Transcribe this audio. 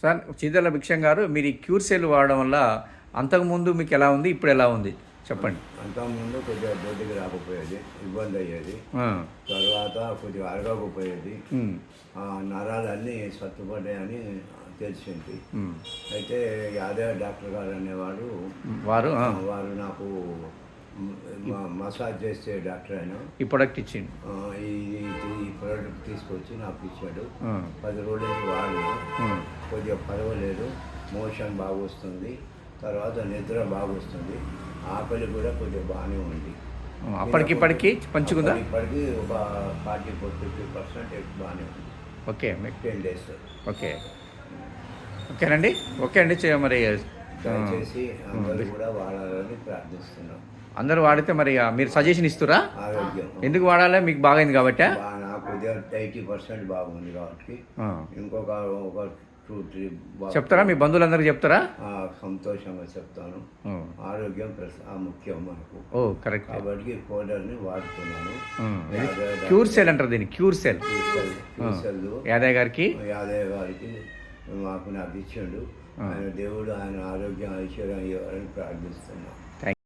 Sir చీదర్ల భిక్షం గారు, మీరు ఈ క్యూర్ సెల్ వాడడం వల్ల అంతకుముందు మీకు ఎలా ఉంది, ఇప్పుడు ఎలా ఉంది చెప్పండి. అంతకుముందు కొద్దిగా బొడ్డుకి రాకపోయేది, ఇబ్బంది అయ్యేది. తర్వాత కొద్దిగా అరగకపోయేది, నరాలన్నీ సత్తుపడ్డాయని తెలిసింది. అయితే యాదవ్ డాక్టర్ గారు అనేవాడు, వారు నాకు మసాజ్ చేసే డాక్టర్ ఆయన ఈ ప్రొడక్ట్ ఇచ్చిండు. ఈ ప్రోడక్ట్ తీసుకొచ్చి నాకు ఇచ్చాడు. 10 రోజులు వాడినా కొద్దిగా పర్వాలేదు, మోషన్ బాగా వస్తుంది, తర్వాత నిద్ర బాగా వస్తుంది, ఆకలి కూడా కొద్దిగా బాగానే ఉంది. అప్పటికిప్పటికి పంచుకుందా? ఇప్పటికి ఒక 40-50% బాగానే ఉంది. Okay, 10 days. ఓకే ఓకేనండి. ఓకే అండి. మరి దయచేసి అందరూ కూడా వాడాలని ప్రార్థిస్తున్నాం. అందరూ వాడితే మరి మీరు సజెషన్ ఇస్తురా? ఆరోగ్యం ఎందుకు వాడాలి? మీకు బాగైంది కాబట్టి. నాకు కొద్దిగా 80% బాగుంది కాబట్టి ఇంకొక 2-3 చెప్తారా? మీ బంధువులందరికీ చెప్తారా? సంతోషంగా చెప్తాను. ఆరోగ్యం ముఖ్యం మనకు. ఓ కరెక్ట్. కాబట్టి పౌడర్ని వాడుతున్నాను. క్యూర్ సెల్ అంటారు దీన్ని, క్యూర్ సెల్. యాదయ్య గారికి నాకు ఇచ్చాడు. ఆయన దేవుడు ఆయన ఆరోగ్యం ఐశ్వర్యం ఇవ్వాలని ప్రార్థిస్తున్నాను.